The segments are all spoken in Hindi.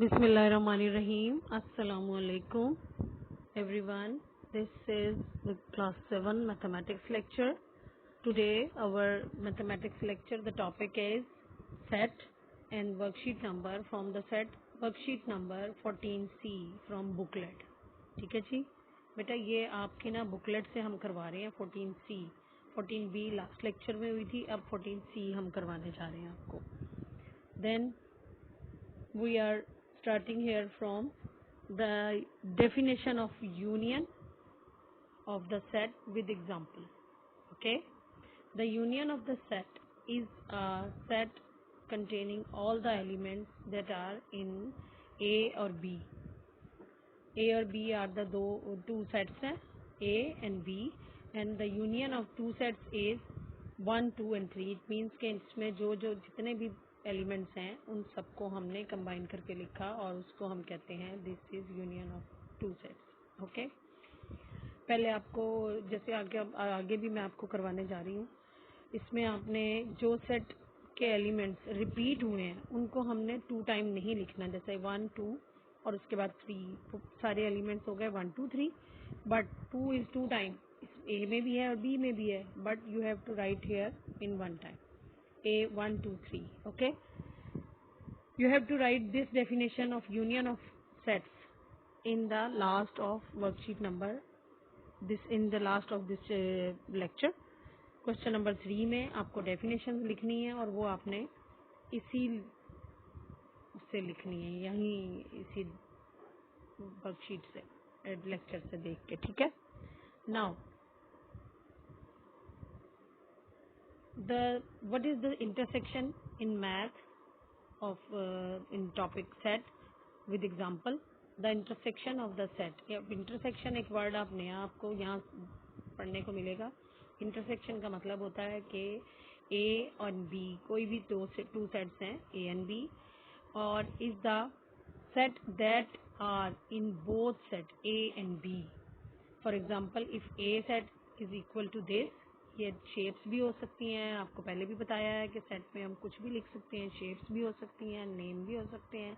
Bismillahirrahmanirrahim. Assalamu alaikum everyone. This is the class 7 mathematics lecture. Today our mathematics lecture, the topic is set and worksheet number from the set worksheet number 14C from booklet. ठीक है जी बेटा, ये आपके ना बुकलेट से हम करवा रहे हैं 14C. 14B लास्ट लेक्चर में हुई थी, अब 14C हम करवाने जा रहे हैं आपको. Then we are starting here from the definition of union of the set with example. Okay, the union of the set is a set containing all the elements that are in A or B. A or B are the two sets हैं, A and B, and the union of two sets is 1, 2 and 3. It means कि इसमें जो जितने भी एलिमेंट्स हैं उन सबको हमने कंबाइन करके लिखा और उसको हम कहते हैं this is union of two sets. Okay, पहले आपको जैसे आगे भी मैं आपको करवाने जा रही हूँ, इसमें आपने जो सेट के एलिमेंट्स रिपीट हुए हैं उनको हमने 2 टाइम नहीं लिखना, जैसे 1, 2 और उसके बाद 3. सारे एलिमेंट्स हो गए 1, 2, 3, बट 2 इज 2 टाइम. ए में भी है और बी में भी है, but you have to write here in 1 time. A 1, 2, 3. Okay, you have to write this definition of union of sets in the last of worksheet number in the last of this lecture. Question number 3 में आपको definition लिखनी है और वो आपने इसी से लिखनी है, यहीं इसी वर्कशीट से लेक्चर से देख के. ठीक है. Now what is the intersection in math of in topic set with example? The intersection of the set. Intersection एक वर्ड आपने आपको यहाँ पढ़ने को मिलेगा. इंटरसेक्शन का मतलब होता है कि A और B कोई भी टू सेट्स हैं A and B, और is the set that are in both set A and B. For example, if A set is equal to this, ये शेप्स भी हो सकती हैं, आपको पहले भी बताया है कि सेट में हम कुछ भी लिख सकते हैं, शेप्स भी हो सकती हैं, नेम भी हो सकते हैं,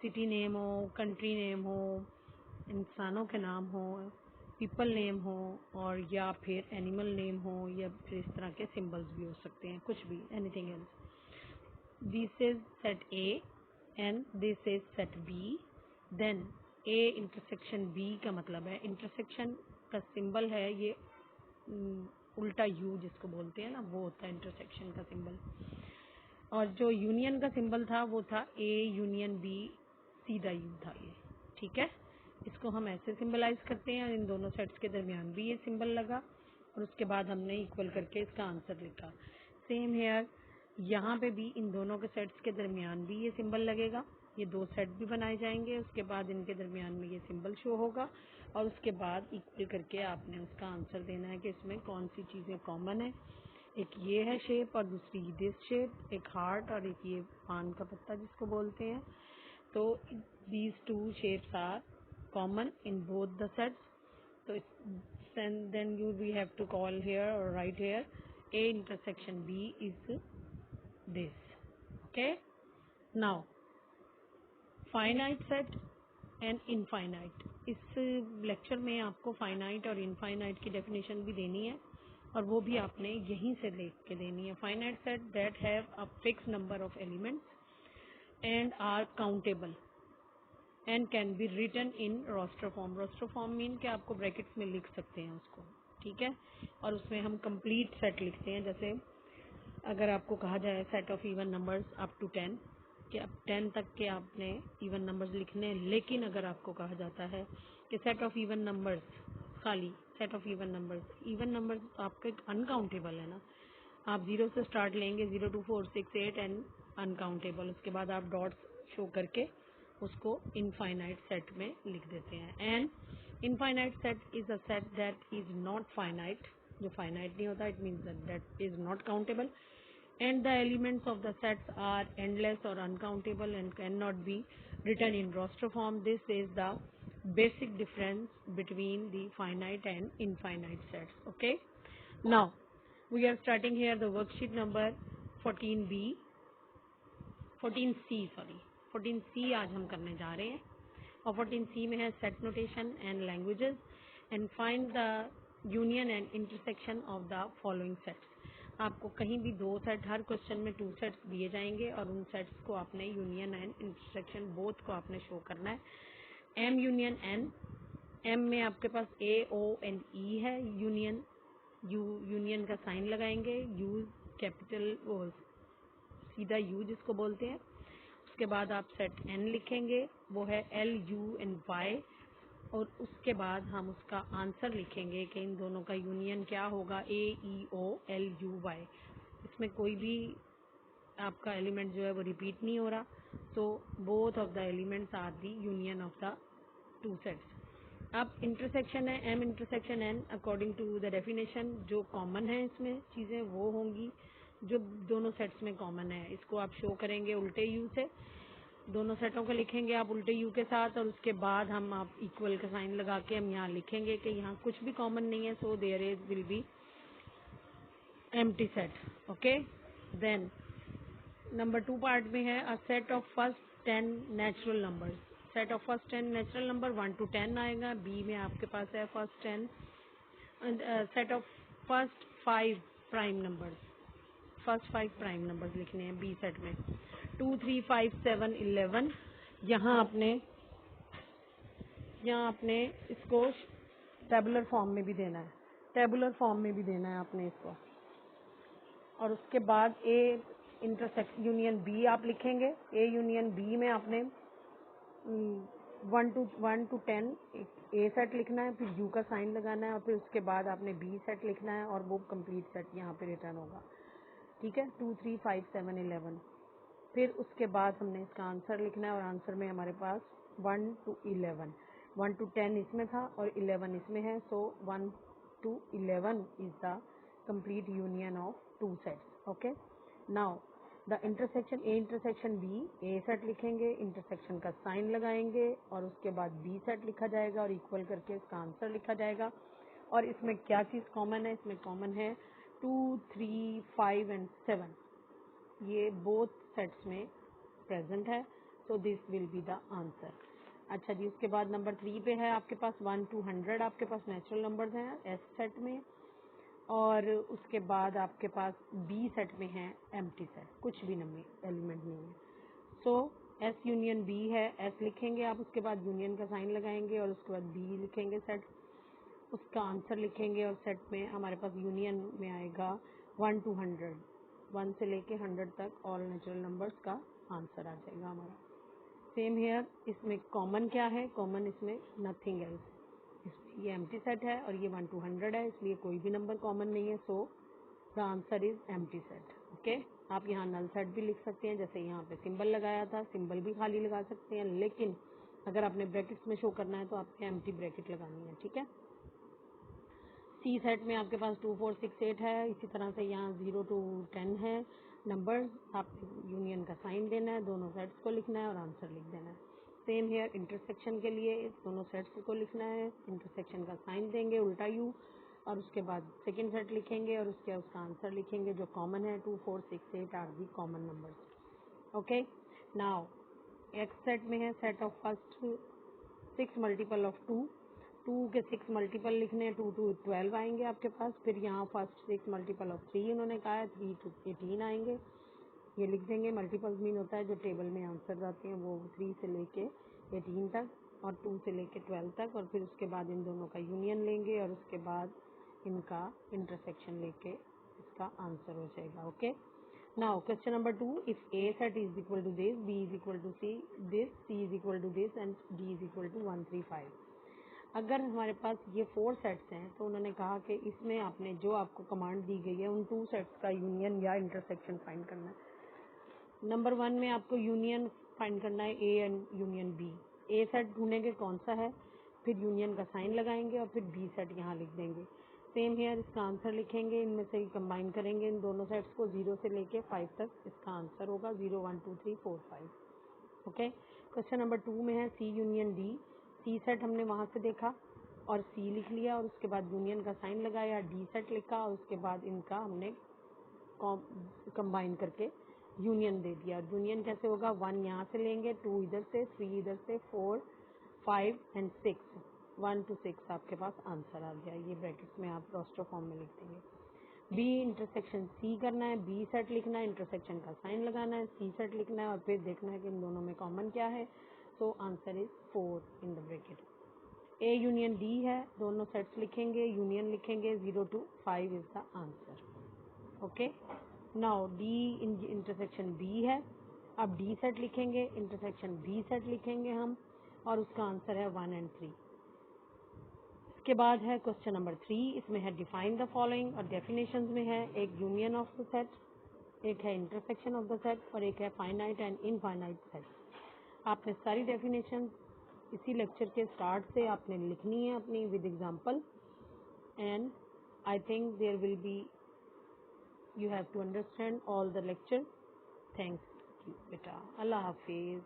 सिटी नेम हो, कंट्री नेम हो, इंसानों के नाम हो, पीपल नेम हो, और या फिर एनिमल नेम हो, या फिर इस तरह के सिंबल्स भी हो सकते हैं, कुछ भी, anything else. This is set A and this is set B. Then A intersection B का मतलब है, इंटरसेक्शन का सिंबल है ये उल्टा यू जिसको बोलते हैं ना, वो होता है इंटरसेक्शन का सिंबल. और जो यूनियन का सिंबल था वो था ए यूनियन बी, सीधा यू था ये. ठीक है, इसको हम ऐसे सिंबलाइज करते हैं. इन दोनों सेट्स के दरमियान भी ये सिंबल लगा और उसके बाद हमने इक्वल करके इसका आंसर लिखा. सेम हेयर, यहाँ पे भी इन दोनों के सेट्स के दरमियान भी ये सिंबल लगेगा. ये दो सेट भी बनाए जाएंगे, उसके बाद इनके दरमियान में ये सिंबल शो होगा और उसके बाद इक्वल करके आपने उसका आंसर देना है कि इसमें कौन सी चीज़ें कॉमन है. एक ये है शेप और दूसरी दिस शेप, एक हार्ट और एक ये पान का पत्ता जिसको बोलते हैं. तो these two shapes are common in both the sets. तो then we have to call here और right here A intersection B is this. Okay, now finite set and infinite. इस लेक्चर में आपको फाइनाइट और इनफाइनाइट की डेफिनेशन भी देनी है और वो भी आपने यहीं से देख के देनी है. Finite set that have a fix number of elements and are countable and can be written in roster form. Roster form mean कि आपको ब्रैकेट्स में लिख सकते हैं उसको. ठीक है, और उसमें हम कंप्लीट सेट लिखते हैं. जैसे अगर आपको कहा जाए set of even numbers up to 10, कि अब 10 तक के आपने इवन नंबर्स लिखने हैं. लेकिन अगर आपको कहा जाता है कि सेट ऑफ इवन नंबर्स, खाली सेट ऑफ इवन नंबर्स आपके अनकाउंटेबल है ना, आप 0 से स्टार्ट लेंगे, 0 2 4 6 8 एंड अनकाउंटेबल, उसके बाद आप डॉट्स शो करके उसको इनफाइनाइट सेट में लिख देते हैं. And infinite set is a set that is not finite. जो फाइनाइट नहीं होता, it means that is not countable, and the elements of the sets are endless or uncountable and cannot be written in roster form. This is the basic difference between the finite and infinite sets. Okay, now we are starting here the worksheet number 14C. 14C आज हम करने जा रहे हैं और 14C में है set notation and languages and find the union and intersection of the following sets. आपको कहीं भी 2 सेट, हर क्वेश्चन में 2 सेट्स दिए जाएंगे और उन सेट्स को आपने यूनियन एंड इंटरसेक्शन बोथ को आपने शो करना है। एम यूनियन एन, एम में आपके पास AONE है, यूनियन, यूनियन का साइन लगाएंगे, यूज कैपिटल सीधा यू जिसको बोलते हैं। उसके बाद आप सेट एन लिखेंगे, वो है LUNY, और उसके बाद हम उसका आंसर लिखेंगे कि इन दोनों का यूनियन क्या होगा, AEOLUY। इसमें कोई भी आपका एलिमेंट जो है वो रिपीट नहीं हो रहा, तो both of the elements are the union of the 2 sets. अब इंटरसेक्शन है M intersection N, according to the definition जो कॉमन है इसमें चीज़ें वो होंगी जो दोनों सेट्स में कॉमन है। इसको आप शो करेंगे उल्टे यू से, दोनों सेटों को लिखेंगे आप उल्टे यू के साथ, और उसके बाद हम आप इक्वल का साइन लगा के हम यहाँ लिखेंगे कि यहाँ कुछ भी कॉमन नहीं है, so there is will be empty set. Okay, then number 2 part में है a set of first 10 natural numbers. Set of first 10 natural number 1 to 10 आएगा। बी में आपके पास है first 10 set of first 5 prime numbers, first 5 prime numbers लिखने हैं बी सेट में। 2 3 5 7 11, यहाँ आपने इसको टेबुलर फॉर्म में भी देना है, टेबुलर फॉर्म में भी देना है आपने इसको। और उसके बाद ए इंटरसेक्शन यूनियन बी आप लिखेंगे। ए यूनियन बी में आपने 1 to 10 ए सेट लिखना है, फिर यू का साइन लगाना है, और फिर उसके बाद आपने बी सेट लिखना है और वो कंप्लीट सेट यहाँ पे रिटर्न होगा। ठीक है, 2 3 5 7 11। फिर उसके बाद हमने इसका आंसर लिखना है और आंसर में हमारे पास 1 to 11, 1 to 10 इसमें था और 11 इसमें है, so 1 to 11 is the complete union of 2 sets. Okay, now the intersection A intersection B, A set लिखेंगे, इंटरसेक्शन का साइन लगाएंगे और उसके बाद बी सेट लिखा जाएगा और इक्वल करके इसका आंसर लिखा जाएगा। और इसमें क्या चीज़ कॉमन है, इसमें कॉमन है 2 3 5 एंड 7, ये बोथ सेट्स में प्रेजेंट है, so this will be the answer. अच्छा जी, उसके बाद नंबर 3 पे है आपके पास 1 to 100 आपके पास नेचुरल नंबर्स हैं एस सेट में, और उसके बाद आपके पास बी सेट में है एम्प्टी सेट, कुछ भी एलिमेंट नहीं है। सो एस यूनियन बी है, एस लिखेंगे आप, उसके बाद यूनियन का साइन लगाएंगे और उसके बाद बी लिखेंगे सेट, उसका आंसर लिखेंगे और सेट में हमारे पास यूनियन में आएगा 1 to 100, 1 से लेके 100 तक ऑल नेचुरल नंबर्स का आंसर आ जाएगा हमारा। सेम हेयर, इसमें कॉमन क्या है, कॉमन इसमें नथिंग एल्स, ये एम्प्टी सेट है और ये 1 to 100 है, इसलिए कोई भी नंबर कॉमन नहीं है, so the answer is empty set. Okay, आप यहाँ नल सेट भी लिख सकते हैं, जैसे यहाँ पे सिंबल लगाया था, सिंबल भी खाली लगा सकते हैं, लेकिन अगर आपने ब्रैकेट्स में शो करना है तो आपको एम्प्टी ब्रैकेट लगानी है। ठीक है, सी सेट में आपके पास 2 4 6 8 है, इसी तरह से यहाँ 0 to 10 है नंबर, आपको यूनियन का साइन देना है, दोनों सेट्स को लिखना है और आंसर लिख देना है। सेम हेयर इंटरसेक्शन के लिए इस दोनों सेट्स को लिखना है, इंटरसेक्शन का साइन देंगे उल्टा यू, और उसके बाद सेकेंड सेट लिखेंगे और उसका आंसर लिखेंगे जो कॉमन है 2 4 6 8 are the common numbers. Okay, now X set में है set of first 6 multiple of 2, 2 के 6 मल्टीपल लिखने हैं, 2 to 12 आएंगे आपके पास। फिर यहाँ फर्स्ट 6 मल्टीपल ऑफ 3 उन्होंने कहा है, 3 to 18 आएंगे, ये लिख देंगे। मल्टीपल्स मीन होता है जो टेबल में आंसर आते हैं वो 3 से लेके 18 तक और 2 से लेके 12 तक, और फिर उसके बाद इन दोनों का यूनियन लेंगे और उसके बाद इनका इंटरसेक्शन लेके इसका आंसर हो जाएगा। Okay, now question number 2, if A set is equal to this, B is equal to C this, C is equal to this and D is equal to 1 3 5। अगर हमारे पास ये 4 सेट्स हैं तो उन्होंने कहा कि इसमें आपने जो आपको कमांड दी गई है उन 2 सेट्स का यूनियन या इंटरसेक्शन फाइंड करना है। नंबर 1 में आपको यूनियन फाइंड करना है A and union B. A set ढूंढेंगे कौन सा है, फिर यूनियन का साइन लगाएंगे और फिर बी सेट यहाँ लिख देंगे। सेम हेयर, इसका आंसर लिखेंगे, इनमें से ही कंबाइन करेंगे इन दोनों सेट्स को, 0 से लेके 5 तक इसका आंसर होगा, 0 1 2 3 4 5। ओके, क्वेश्चन नंबर 2 में है सी यूनियन डी। सी सेट हमने वहाँ से देखा और सी लिख लिया और उसके बाद यूनियन का साइन लगाया, डी सेट लिखा और उसके बाद इनका हमने कंबाइन करके यूनियन दे दिया। यूनियन कैसे होगा, 1 यहाँ से लेंगे, 2 इधर से, 3 इधर से, 4 5 एंड 6, 1 to 6 आपके पास आंसर आ गया। ये ब्रैकेट्स में आप रोस्टर फॉर्म में लिख देंगे। बी इंटरसेक्शन सी करना है, बी सेट लिखना है, इंटरसेक्शन का साइन लगाना है, सी सेट लिखना है और फिर देखना है कि इन दोनों में कॉमन क्या है। So answer is 4 in the bracket. A union D है, दोनों सेट्स लिखेंगे, यूनियन लिखेंगे, 0 to 5 is the answer. Okay, now D intersection B है, अब डी सेट लिखेंगे, इंटरसेक्शन बी सेट लिखेंगे हम, और उसका आंसर है 1 and 3। इसके बाद है क्वेश्चन नंबर 3, इसमें है डिफाइन द फॉलोइंग, और डेफिनेशंस में है एक यूनियन ऑफ द सेट, एक है इंटरसेक्शन ऑफ द सेट और एक है फाइनाइट एंड इनफाइनाइट सेट। आपने सारी डेफिनेशन इसी लेक्चर के स्टार्ट से आपने लिखनी है अपनी with example, and I think there will be you have to understand all the lecture. Thanks बेटा, अल्लाह हाफिज।